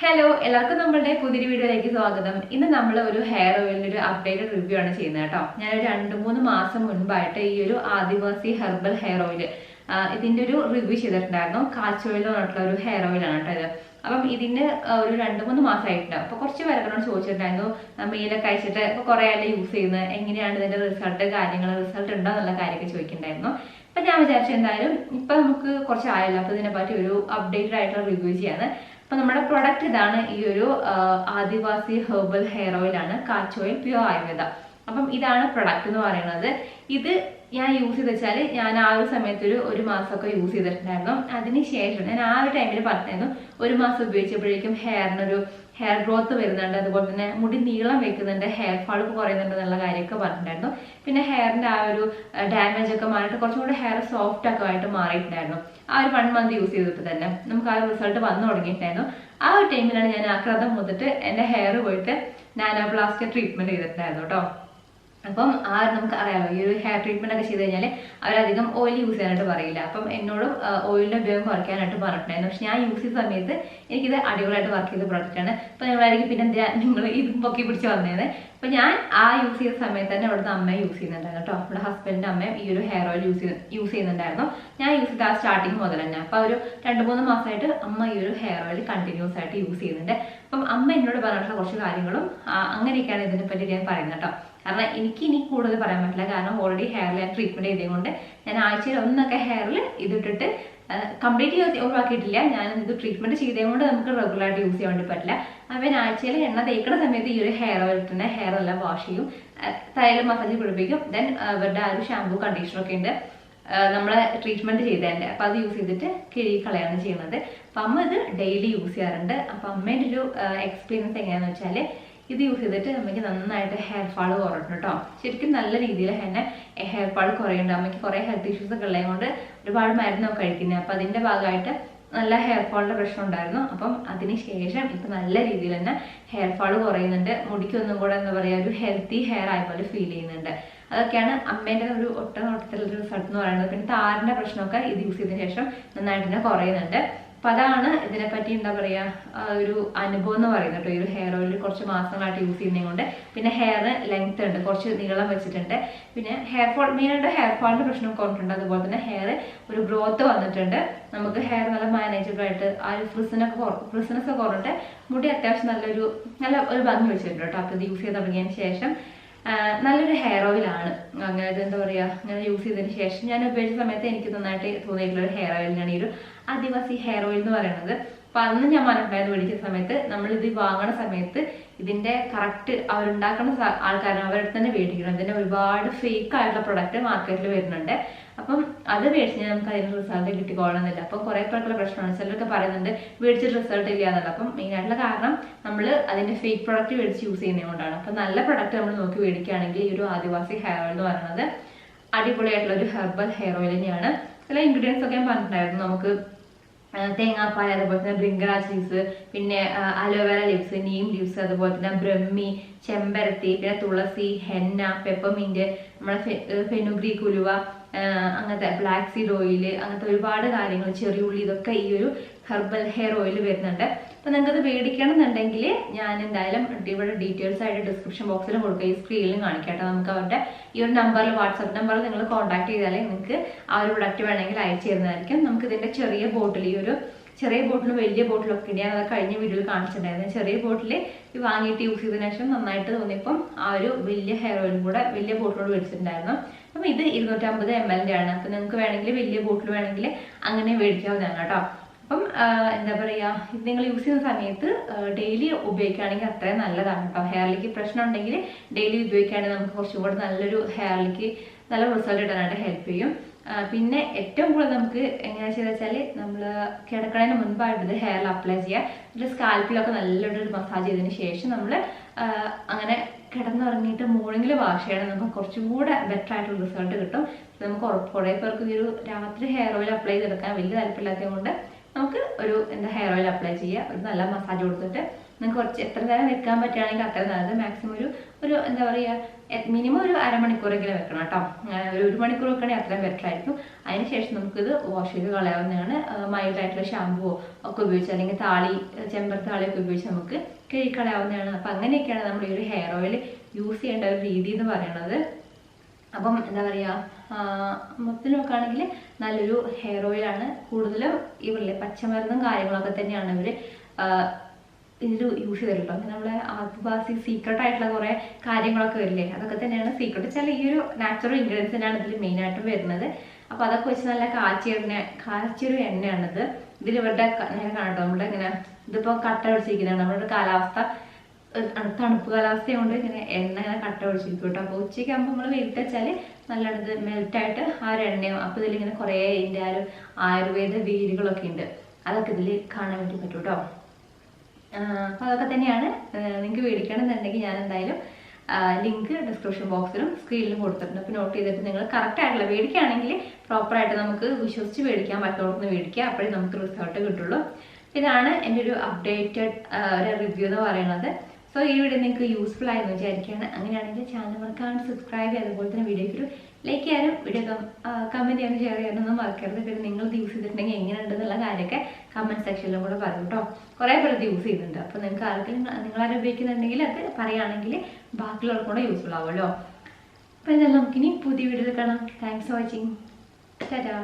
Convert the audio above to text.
Hello എല്ലാവർക്കും നമ്മളുടെ പുതിയൊരു വീഡിയോയിലേക്ക് സ്വാഗതം. ഇന്ന് നമ്മൾ ഒരു ഹെയർ ഓയിലിന്റെ ഒരു അപ്ഡേറ്റഡ് റിവ്യൂ ആണ് ചെയ്യുന്നത് കേട്ടോ. ഞാനൊരു 2-3 മാസം മുൻപായിട്ട് ഈ ഒരു ആദിവാസി ഹെർബൽ ഹെയർ ഓയിൽ ഇതിന്റെ ഒരു റിവ്യൂ ചെയ്തിട്ടുണ്ടായിരുന്നു. കാച്ച് ഓയിൽ എന്ന് പറഞ്ഞിട്ടുള്ള ഒരു ഹെയർ ഓയിലാണ് കേട്ടോ ഇത്. അപ്പം ഇതിന് ഒരു 2-3 മാസമായിട്ടുണ്ട്. അപ്പൊ കുറച്ച് പേരൊക്കെ ചോദിച്ചിട്ടുണ്ടായിരുന്നു, മെയിലൊക്കെ അയച്ചിട്ട് ഇപ്പൊ കുറെ ആയിട്ട് യൂസ് ചെയ്യുന്നത്, എങ്ങനെയാണ് ഇതിന്റെ റിസൾട്ട് ഉണ്ടോ എന്നുള്ള കാര്യമൊക്കെ ചോദിക്കുന്നുണ്ടായിരുന്നു. അപ്പൊ ഞാൻ വിചാരിച്ചു എന്തായാലും ഇപ്പൊ നമുക്ക് കുറച്ച് ആയല്ലോ, അപ്പൊ ഇതിനെ പറ്റി ഒരു അപ്ഡേറ്റഡ് ആയിട്ടുള്ള റിവ്യൂ ചെയ്യാന്ന്. അപ്പൊ നമ്മുടെ പ്രൊഡക്റ്റ് ഇതാണ്, ഈ ഒരു ആദിവാസി ഹെർബൽ ഹെയർ ഓയിൽ ആണ്, കാച്ച് ഓയിൽ പ്യൂർ ആയുർവേദ. അപ്പം ഇതാണ് പ്രൊഡക്റ്റ് എന്ന് പറയുന്നത്. ഇത് ഞാൻ യൂസ് ചെയ്ത് വെച്ചാൽ ഞാൻ ആ ഒരു സമയത്ത് ഒരു മാസമൊക്കെ യൂസ് ചെയ്തിട്ടുണ്ടായിരുന്നു. അതിനുശേഷം ഞാൻ ആ ഒരു ടൈമിൽ പറഞ്ഞിരുന്നു, ഒരു മാസം ഉപയോഗിച്ചപ്പോഴേക്കും ഹെയറിനൊരു ഹെയർ ഗ്രോത്ത് വരുന്നുണ്ട്, അതുപോലെ തന്നെ മുടി നീളം വെക്കുന്നുണ്ട്, ഹെയർ ഫാൾ കുറയുന്നുണ്ട് എന്നുള്ള കാര്യമൊക്കെ പറഞ്ഞിട്ടുണ്ടായിരുന്നു. പിന്നെ ഹെയറിന്റെ ആ ഒരു ഡാമേജ് ഒക്കെ മാറിയിട്ട് കുറച്ചും കൂടി ഹെയർ സോഫ്റ്റ് ഒക്കെ ആയിട്ട് മാറിയിട്ടുണ്ടായിരുന്നു. ആ ഒരു 1 മന്ത് യൂസ് ചെയ്തപ്പോൾ തന്നെ നമുക്ക് ആ ഒരു റിസൾട്ട് വന്നു തുടങ്ങിയിട്ടുണ്ടായിരുന്നു. ആ ഒരു ടൈമിലാണ് ഞാൻ ആക്രാന്തം മുതലിട്ട് എന്റെ ഹെയർ പോയിട്ട് നാനോപ്ലാസ്റ്റ് ട്രീറ്റ്മെന്റ് ചെയ്തിട്ടുണ്ടായിരുന്നു കേട്ടോ. അപ്പം നമുക്ക് അറിയാമല്ലോ, ഈ ഒരു ഹെയർ ട്രീറ്റ്മെന്റ് ഒക്കെ ചെയ്ത് കഴിഞ്ഞാൽ അവരധികം ഓയിൽ യൂസ് ചെയ്യാനായിട്ട് പറയില്ല. അപ്പം എന്നോടും ഓയിലിന്റെ ഉപയോഗം കുറയ്ക്കാനായിട്ട് പറഞ്ഞിട്ടുണ്ടായിരുന്നു. പക്ഷെ ഞാൻ യൂസ് ചെയ്ത സമയത്ത് എനിക്കിത് അടിപൊളിയായിട്ട് വർക്ക് ചെയ്ത പ്രോഡക്റ്റ് ആണ്. അപ്പൊ നിങ്ങളായിരിക്കും പിന്നെ എന്തിനാ നിങ്ങൾ ഇത് പൊക്കി പിടിച്ച് വന്നത്. അപ്പൊ ഞാൻ ആ യൂസ് ചെയ്ത സമയത്ത് തന്നെ ഇവിടുത്തെ അമ്മ യൂസ് ചെയ്യുന്നുണ്ടായിരുന്നു കേട്ടോ. നമ്മുടെ ഹസ്ബൻഡിന്റെ അമ്മയും ഈ ഒരു ഹെയർ ഓയിൽ യൂസ് ചെയ്യുന്നുണ്ടായിരുന്നു. ഞാൻ യൂസ് ചെയ്ത ആ സ്റ്റാർട്ടിങ് മുതൽ തന്നെ. അപ്പൊ ഒരു 2-3 മാസമായിട്ട് അമ്മ ഈ ഒരു ഹെയർ ഓയിൽ കണ്ടിന്യൂസ് ആയിട്ട് യൂസ് ചെയ്യുന്നുണ്ട്. അപ്പം അമ്മ എന്നോട് പറഞ്ഞിട്ടുള്ള കുറച്ച് കാര്യങ്ങളും അങ്ങനെയൊക്കെയാണ് ഇതിനെ പറ്റി ഞാൻ പറയുന്നത് കേട്ടോ. കാരണം എനിക്ക് ഇനി കൂടുതൽ പറയാൻ പറ്റില്ല, കാരണം ഓൾറെഡി ഹെയറിൽ ഞാൻ ട്രീറ്റ്മെന്റ് ചെയ്തതുകൊണ്ട് ഞാൻ ആഴ്ചയിൽ ഒന്നൊക്കെ ഹെയറിൽ ഇതിട്ടിട്ട് കംപ്ലീറ്റ് ഒഴിവാക്കിയിട്ടില്ല. ഞാൻ ഇത് ട്രീറ്റ്മെന്റ് ചെയ്തതുകൊണ്ട് നമുക്ക് റെഗുലറായിട്ട് യൂസ് ചെയ്യാൻ വേണ്ടി പറ്റില്ല. അവൻ ആഴ്ചയിൽ എണ്ണ തേക്കുന്ന സമയത്ത് ഈ ഒരു ഹെയർ ഓയിൽ തന്നെ ഹെയർ എല്ലാം വാഷ് ചെയ്യും, തലയിൽ മസാജ് പിടിപ്പിക്കും. ദെൻ അവരുടെ ആ ഒരു ഷാമ്പൂ കണ്ടീഷണർ ഒക്കെ ഉണ്ട് നമ്മളെ ട്രീറ്റ്മെന്റ് ചെയ്തതിന്റെ. അപ്പൊ അത് യൂസ് ചെയ്തിട്ട് കിഴി കളയാണ് ചെയ്യുന്നത്. അപ്പൊ അമ്മ ഇത് ഡെയിലി യൂസ് ചെയ്യാറുണ്ട്. അപ്പൊ അമ്മേന്റെ ഒരു എക്സ്പീരിയൻസ് എങ്ങനെയാന്ന് വെച്ചാല്, ഇത് യൂസ് ചെയ്തിട്ട് അമ്മയ്ക്ക് നന്നായിട്ട് ഹെയർ ഫാൾ കുറഞ്ഞു കേട്ടോ. ശരിക്കും നല്ല രീതിയിൽ തന്നെ ഹെയർ ഫാൾ കുറയുന്നുണ്ട്. അമ്മയ്ക്ക് കുറെ ഹെൽത്ത് ഇഷ്യൂസ് ഒക്കെ ഉള്ളത് കൊണ്ട് ഒരുപാട് മരുന്നൊക്കെ കഴിക്കുന്നത്. അപ്പൊ അതിന്റെ ഭാഗമായിട്ട് നല്ല ഹെയർ ഫാളിന്റെ പ്രശ്നം ഉണ്ടായിരുന്നു. അപ്പം അതിനുശേഷം ഇപ്പൊ നല്ല രീതിയിൽ തന്നെ ഹെയർ ഫാൾ കുറയുന്നുണ്ട്. മുടിക്കൊന്നും കൂടെ എന്താ പറയാ, ഒരു ഹെൽത്തി ഹെയർ ആയപോലെ ഫീൽ ചെയ്യുന്നുണ്ട്. അതൊക്കെയാണ് അമ്മേന്റെ ഒരു ഒട്ടനോട്ടത്തിലുള്ള റിസൾട്ട് എന്ന് പറയുന്നത്. പിന്നെ താരന്റെ പ്രശ്നമൊക്കെ ഇത് യൂസ് ചെയ്തതിനു ശേഷം നന്നായിട്ട് തന്നെ കുറയുന്നുണ്ട്. അപ്പൊ അതാണ് ഇതിനെപ്പറ്റി എന്താ പറയാ ഒരു അനുഭവം എന്ന് പറയുന്നത് കേട്ടോ. ഈ ഒരു ഹെയർ ഓയിൽ കുറച്ച് മാസങ്ങളായിട്ട് യൂസ് ചെയ്യുന്നത് കൊണ്ട്. പിന്നെ ഹെയർ ലെങ്ത് ഉണ്ട്, കുറച്ച് നീളം വെച്ചിട്ടുണ്ട്. പിന്നെ ഹെയർ ഫോൾ, മെയിനായിട്ട് ഹെയർ ഫാളിന്റെ പ്രശ്നം കുറഞ്ഞിട്ടുണ്ട്. അതുപോലെ തന്നെ ഹെയർ ഒരു ഗ്രോത്ത് വന്നിട്ടുണ്ട്. നമുക്ക് ഹെയർ നല്ല മാനേജബിൾ ആയിട്ട് ആ ഒരു ഫ്രിസിനസ് കുറഞ്ഞിട്ട് മുടി അത്യാവശ്യം നല്ല ഒരു ഭംഗി വെച്ചിട്ടുണ്ട് കേട്ടോ. അപ്പൊ ഇത് യൂസ് ചെയ്ത് തുടങ്ങിയതിന് ശേഷം നല്ലൊരു ഹെയർ ഓയിലാണ്. അങ്ങനെ എന്താ പറയാ, അങ്ങനെ യൂസ് ചെയ്തതിന് ശേഷം ഞാൻ ഉപയോഗിച്ച സമയത്ത് എനിക്ക് നന്നായിട്ട് തോന്നിയിട്ടുള്ള ഒരു ഹെയർ ഓയിലാണ് ഈ ഒരു ആദിവാസി ഹെയർ ഓയിൽ എന്ന് പറയുന്നത്. അപ്പൊ അന്ന് ഞാൻ മനസ്സിലായത് മേടിക്കുന്ന സമയത്ത് നമ്മളിത് വാങ്ങണ സമയത്ത് ഇതിന്റെ കറക്റ്റ് അവരുണ്ടാക്കുന്ന ആൾക്കാരാണ് അവരുടെ തന്നെ മേടിക്കണം. ഇതിന്റെ ഒരുപാട് ഫേക്ക് ആയിട്ടുള്ള പ്രൊഡക്റ്റ് മാർക്കറ്റിൽ വരുന്നുണ്ട്. അപ്പം അത് മേടിച്ചാൽ നമുക്ക് അതിന് റിസൾട്ട് കിട്ടിക്കോളണമെന്നില്ല. അപ്പം കുറെ പേർക്കുള്ള പ്രശ്നമാണ്. ചിലരൊക്കെ പറയുന്നുണ്ട് മേടിച്ചിട്ട് റിസൾട്ട് ഇല്ല എന്നുള്ള. അപ്പം മെയിനായിട്ടുള്ള കാരണം നമ്മൾ അതിന്റെ ഫേക്ക് പ്രൊഡക്റ്റ് മേടിച്ച് യൂസ് ചെയ്യുന്നത് കൊണ്ടാണ്. അപ്പൊ നല്ല പ്രൊഡക്റ്റ് നമ്മൾ നോക്കി മേടിക്കുകയാണെങ്കിൽ ഈ ഒരു ആദിവാസി ഹെയർ ഓയിൽ എന്ന് പറയുന്നത് അടിപൊളിയായിട്ടുള്ള ഒരു ഹെർബൽ ഹെയർ ഓയിൽ തന്നെയാണ്. ചില ഇൻഗ്രീഡിയൻസ് ഒക്കെ ഞാൻ പറഞ്ഞിട്ടുണ്ടായിരുന്നു. നമുക്ക് തേങ്ങാപ്പാൽ, അതുപോലെ തന്നെ ബ്രിങ്കറാജ് ലീവ്സ്, പിന്നെ അലോവേര ലീവ്സ്, നീം ലീവ്സ്, അതുപോലെ തന്നെ ബ്രഹ്മി, ചെമ്പരത്തി, പിന്നെ തുളസി, ഹെന്ന, പെപ്പർമിന്റ്, നമ്മുടെ ഫെനുഗ്രീക്ക് ഉലുവ, അങ്ങനത്തെ ബ്ലാക്ക് സീഡ് ഓയിൽ, അങ്ങനത്തെ ഒരുപാട് കാര്യങ്ങൾ, ചെറിയുള്ളി, ഇതൊക്കെ ഈ ഒരു ഹെർബൽ ഹെയർ ഓയിൽ വരുന്നുണ്ട്. അപ്പൊ നിങ്ങൾക്ക് അത് മേടിക്കണം എന്നുണ്ടെങ്കിൽ ഞാൻ എന്തായാലും ഇവിടെ ഡീറ്റെയിൽസ് ആയിട്ട് ഡിസ്ക്രിപ്ഷൻ ബോക്സിലും കൊടുക്കുക, ഈ സ്ക്രീനിലും കാണിക്കട്ടെ. നമുക്ക് അവരുടെ ഈ ഒരു നമ്പറിൽ, വാട്സാപ്പ് നമ്പറിൽ നിങ്ങൾ കോൺടാക്ട് ചെയ്താലേ നിങ്ങൾക്ക് ആ ഒരു പ്രൊഡക്റ്റ് വേണമെങ്കിൽ അയച്ചു തരുന്നതായിരിക്കും. നമുക്ക് ഇതിന്റെ ചെറിയ ബോട്ടിൽ, ഈ ഒരു ചെറിയ ബോട്ടിലും വലിയ ബോട്ടിലൊക്കെ ഞാൻ അത് കഴിഞ്ഞ വീഡിയോയിൽ കാണിച്ചിട്ടുണ്ടായിരുന്നു. ചെറിയ ബോട്ടിൽ വാങ്ങിയിട്ട് യൂസ് ചെയ്തതിനു ശേഷം നന്നായിട്ട് തോന്നിയപ്പം ആ ഒരു വലിയ ഹെയർ ഓയിലും കൂടെ വലിയ ബോട്ടിലോട് മേടിച്ചിട്ടുണ്ടായിരുന്നു. അപ്പം ഇത് 250 ml ആണ്. അപ്പൊ നിങ്ങൾക്ക് വേണമെങ്കിൽ വലിയ ബോട്ടിൽ വേണമെങ്കിൽ അങ്ങനെ മേടിക്കാവുന്നതാണ് കേട്ടോ. അപ്പം എന്താ പറയാ, ഇത് നിങ്ങൾ യൂസ് ചെയ്യുന്ന സമയത്ത് ഡെയിലി ഉപയോഗിക്കുകയാണെങ്കിൽ അത്രയും നല്ലതാണ് കേട്ടോ. ഹെയറിലേക്ക് പ്രശ്നം ഉണ്ടെങ്കിൽ ഡെയിലി ഉപയോഗിക്കുകയാണെങ്കിൽ നമുക്ക് കുറച്ചും കൂടെ നല്ലൊരു ഹെയറിലേക്ക് നല്ല റിസൾട്ട് ഇടാനായിട്ട് ഹെൽപ്പ് ചെയ്യും. പിന്നെ ഏറ്റവും കൂടുതൽ നമുക്ക് എങ്ങനെയാ ചെയ്തെന്ന് വെച്ചാൽ, നമ്മൾ കിടക്കണതിന് മുൻപായിട്ട് ഇത് ഹെയറിൽ അപ്ലൈ ചെയ്യുക. എന്നിട്ട് സ്കാൽപ്പിലൊക്കെ നല്ലൊരു മസാജ് ചെയ്തതിന് ശേഷം നമ്മൾ അങ്ങനെ കിടന്നുറങ്ങിയിട്ട് മോർണിംഗിൽ വാഷ് ചെയ്യണം. നമുക്ക് കുറച്ചും കൂടെ ബെറ്റർ ആയിട്ടുള്ള റിസൾട്ട് കിട്ടും. നമുക്ക് കുറേ പേർക്ക് ഈ ഒരു രാത്രി ഹെയർ ഓയിൽ അപ്ലൈ ചെയ്തെടുക്കാൻ വലിയ താല്പര്യമില്ലാത്തത് കൊണ്ട് നമുക്ക് ഒരു ഹെയർ ഓയിൽ അപ്ലൈ ചെയ്യുക, ഒരു നല്ല മസാജ് കൊടുത്തിട്ട് നിങ്ങൾക്ക് കുറച്ച് എത്ര നേരം വെക്കാൻ പറ്റുകയാണെങ്കിൽ അത്ര നല്ലത്. മാക്സിമം ഒരു ഒരു എന്താ പറയുക മിനിമം ഒരു അരമണിക്കൂറെങ്കിലും വെക്കണം കേട്ടോ. ഒരു മണിക്കൂർ വെക്കണമെങ്കിൽ അത്രയും ബെറ്റർ ആയിരിക്കും. അതിനുശേഷം നമുക്കിത് വാഷ് ചെയ്ത് കളയാവുന്നതാണ്. മൈൽഡായിട്ടുള്ള ഷാമ്പുവോ ഒക്കെ ഉപയോഗിച്ച് അല്ലെങ്കിൽ ചെമ്പരത്തി താളിയൊക്കെ ഉപയോഗിച്ച് നമുക്ക് കഴുകിക്കളയാവുന്നതാണ്. അപ്പം അങ്ങനെയൊക്കെയാണ് നമ്മൾ ഈ ഒരു ഹെയർ ഓയിൽ യൂസ് ചെയ്യേണ്ട ഒരു രീതി എന്ന് പറയുന്നത്. അപ്പം എന്താ പറയുക, മൊത്തത്തിൽ നോക്കുകയാണെങ്കിൽ നല്ലൊരു ഹെയർ ഓയിലാണ്. കൂടുതലും ഇവരിലെ പച്ചമരുന്നും കാര്യങ്ങളൊക്കെ തന്നെയാണ് ഇവർ ഇതിൽ യൂസ് ചെയ്തിട്ടുള്ളൂ. അങ്ങനെ നമ്മളെ ആദിവാസി സീക്രട്ട് ആയിട്ടുള്ള കുറേ കാര്യങ്ങളൊക്കെ വരില്ലേ, അതൊക്കെ തന്നെയാണ് സീക്രട്ട് വെച്ചാൽ ഈ ഒരു നാച്ചുറൽ ഇൻഗ്രീഡിയൻസ് തന്നെയാണ് ഇതിൽ മെയിനായിട്ടും വരുന്നത്. അപ്പോൾ അതൊക്കെ വെച്ച് നല്ല കാച്ചിയൊരു എണ്ണയാണിത്. ഇതിൽ ഇവരുടെ നേരെ കാണട്ടോ, നമ്മുടെ ഇങ്ങനെ ഇതിപ്പോൾ കട്ട പിടിച്ചിരിക്കുന്നതാണ്. നമ്മുടെ കാലാവസ്ഥ തണുപ്പ് കാലാവസ്ഥയുകൊണ്ട് ഇങ്ങനെ എണ്ണ ഇങ്ങനെ കട്ട പിടിച്ചിരിക്കും കേട്ടോ. അപ്പോൾ ഉച്ചയ്ക്ക് ആകുമ്പോൾ നമ്മൾ വെയിറ്റ് വെച്ചാൽ നല്ലത് മെൽറ്റായിട്ട് ആ ഒരു എണ്ണയും. അപ്പോൾ ഇതിലിങ്ങനെ കുറേ ഇതിൻ്റെ ആ ഒരു ആയുർവേദ വേരുകളൊക്കെ ഉണ്ട്, അതൊക്കെ ഇതിൽ കാണാൻ വേണ്ടി പറ്റും കേട്ടോ. അപ്പോൾ അതൊക്കെ തന്നെയാണ്. നിങ്ങൾക്ക് മേടിക്കണമെന്നുണ്ടെങ്കിൽ ഞാൻ എന്തായാലും ലിങ്ക് ഡിസ്ക്രിപ്ഷൻ ബോക്സിലും സ്ക്രീനിലും കൊടുത്തിട്ടുണ്ട്. അപ്പോൾ നോട്ട് ചെയ്തിട്ട് നിങ്ങൾ കറക്റ്റ് ആയിട്ടുള്ള മേടിക്കുകയാണെങ്കിൽ പ്രോപ്പറായിട്ട് നമുക്ക് വിശ്വസിച്ച് മേടിക്കാൻ പറ്റുന്നവർക്ക് മേടിക്കുക, അപ്പോഴേ നമുക്ക് റിസൾട്ട് കിട്ടുള്ളൂ. ഇതാണ് എൻ്റെ ഒരു അപ്ഡേറ്റഡ് ഒരു റിവ്യൂ എന്ന് പറയുന്നത്. സോ ഈ വീഡിയോ നിങ്ങൾക്ക് യൂസ്ഫുൾ ആയെന്ന് വിചാരിക്കുകയാണ്. അങ്ങനെയാണെങ്കിൽ ചാനൽ മറക്കാണ്ട് സബ്സ്ക്രൈബ് ചെയ്യുക, അതുപോലെ തന്നെ വീഡിയോയ്ക്ക് ഒരു ലൈക്ക് ചെയ്യാനും വീഡിയോ കമൻറ്റ് ചെയ്യാനും ഷെയർ ചെയ്യാനൊന്നും മറക്കരുത്. പിന്നെ നിങ്ങൾ യൂസ് ചെയ്തിട്ടുണ്ടെങ്കിൽ എങ്ങനെയുണ്ടെന്നുള്ള കാര്യമൊക്കെ കമൻറ്റ് സെക്ഷനിലും കൂടെ പറയും കേട്ടോ. കുറേ പേർ ഇത് യൂസ് ചെയ്യുന്നുണ്ട്. അപ്പോൾ നിങ്ങൾക്ക് ആർക്കെങ്കിലും നിങ്ങളാരും ഉപയോഗിക്കുന്നുണ്ടെങ്കിൽ അത് പറയുകയാണെങ്കിൽ ബാക്കിയുള്ളവർക്ക് കൂടെ യൂസ്ഫുൾ ആവുമല്ലോ. അപ്പോൾ ഇതെല്ലാം നമുക്കിനി പുതിയ വീഡിയോയിൽ കാണാം. Thanks for watching. ടാറ്റാ.